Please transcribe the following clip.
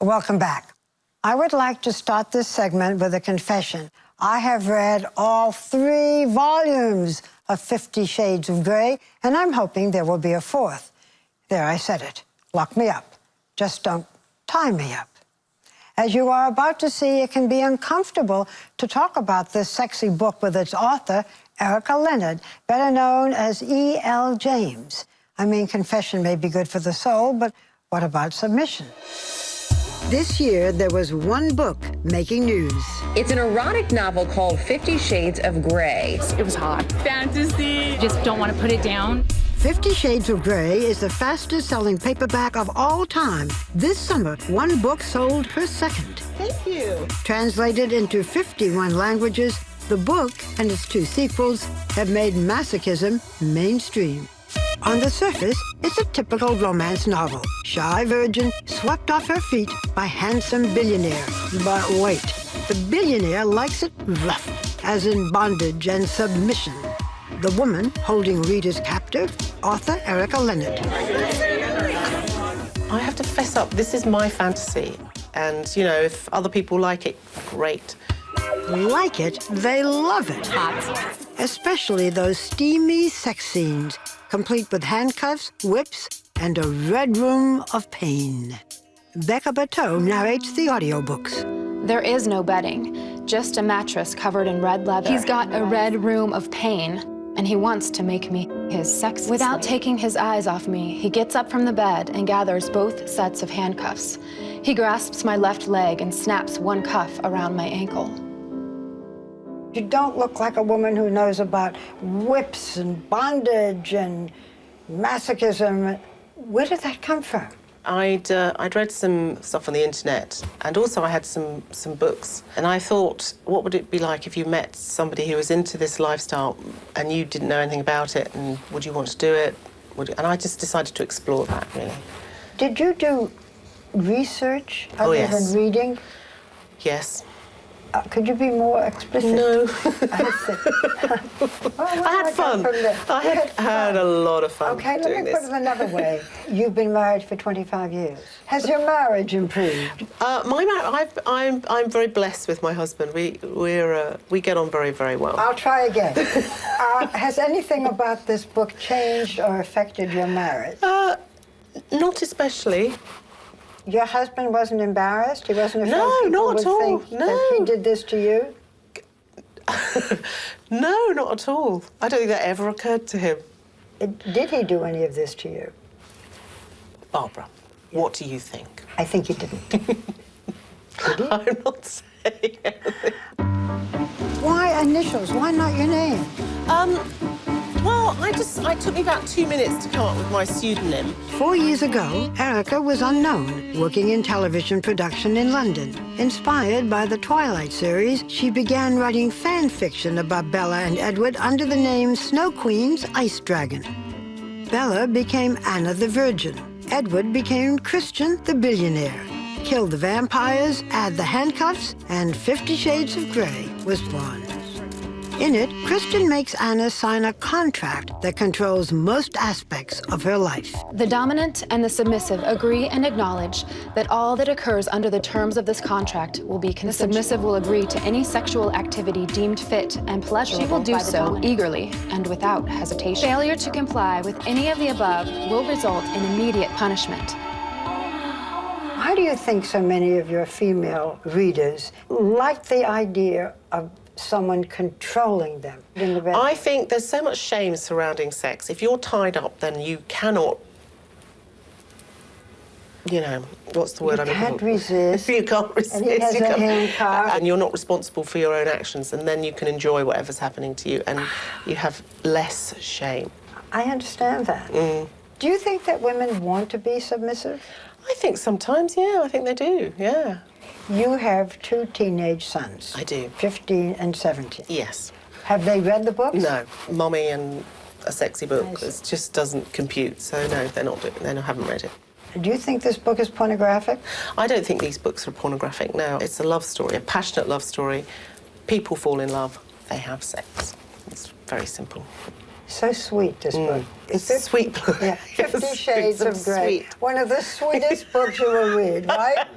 Welcome back. I would like to start this segment with a confession. I have read all 3 volumes of 50 Shades of Grey, and I'm hoping there will be a 4th. There, I said it. Lock me up. Just don't tie me up. As you are about to see, it can be uncomfortable to talk about this sexy book with its author, Erica Leonard, better known as E.L. James. I mean, confession may be good for the soul, but what about submission? This year, there was one book making news. It's an erotic novel called 50 Shades of Grey. It was hot. Fantasy. Just don't want to put it down. 50 Shades of Grey is the fastest-selling paperback of all time. This summer, one book sold per second. Thank you. Translated into 51 languages, the book and its 2 sequels have made masochism mainstream. On the surface, it's a typical romance novel. Shy virgin swept off her feet by handsome billionaire. But wait, the billionaire likes it rough, as in bondage and submission. The woman holding readers captive, author Erica Leonard. I have to fess up, this is my fantasy. And, you know, if other people like it, great. Like it, they love it. Hot. Especially those steamy sex scenes, complete with handcuffs, whips, and a red room of pain. Becca Bateau narrates the audiobooks. There is no bedding, just a mattress covered in red leather. He's got a red room of pain, and he wants to make me his sex slave. Without taking his eyes off me, he gets up from the bed and gathers both sets of handcuffs. He grasps my left leg and snaps one cuff around my ankle. You don't look like a woman who knows about whips and bondage and masochism. Where did that come from? I'd read some stuff on the internet, and also I had some books. And I thought, what would it be like if you met somebody who was into this lifestyle and you didn't know anything about it, and would you want to do it? And I just decided to explore that, really. Did you do research other than reading? Yes. Could you be more explicit? No. I had fun. I had a lot of fun Okay, doing let me this. put it another way. You've been married for 25 years. Has your marriage improved? I'm very blessed with my husband. We get on very, very well. I'll try again. Has anything about this book changed or affected your marriage? Not especially. Your husband wasn't embarrassed? He wasn't afraid No, people not would at all. think No. that he did this to you? No, not at all. I don't think that ever occurred to him. Did he do any of this to you? Barbara, what do you think? I think he didn't. Did he? I'm not saying anything. Why initials? Why not your name? Well, it took me about 2 minutes to come up with my pseudonym. 4 years ago, Erica was unknown, working in television production in London. Inspired by the Twilight series, she began writing fan fiction about Bella and Edward under the name Snow Queen's Ice Dragon. Bella became Anna the Virgin. Edward became Christian the Billionaire. Kill the vampires, add the handcuffs, and 50 Shades of Grey was born. In it, Christian makes Anna sign a contract that controls most aspects of her life. The dominant and the submissive agree and acknowledge that all that occurs under the terms of this contract will be consensual. The submissive will agree to any sexual activity deemed fit and pleasurable. She will do so eagerly and without hesitation. Failure to comply with any of the above will result in immediate punishment. Why do you think so many of your female readers like the idea of someone controlling them in the bedroom? I think there's so much shame surrounding sex. If you're tied up, then you cannot, you know, what's the word I'm looking for? You can't resist. You can't resist. And he has You a can't- handcuff. And you're not responsible for your own actions, and then you can enjoy whatever's happening to you, and you have less shame. I understand that. Do you think that women want to be submissive? I think sometimes, yeah, I think they do, yeah. You have 2 teenage sons. I do. 15 and 17. Yes. Have they read the books? No, Mummy and a sexy book, I see. it just doesn't compute, so no, they haven't read it. Do you think this book is pornographic? I don't think these books are pornographic, no. It's a love story, a passionate love story. People fall in love, they have sex. It's very simple. So sweet, this book. It's a sweet book. Yeah, 50 Yes, Shades it's of Grey. sweet. One of the sweetest books you will read, right?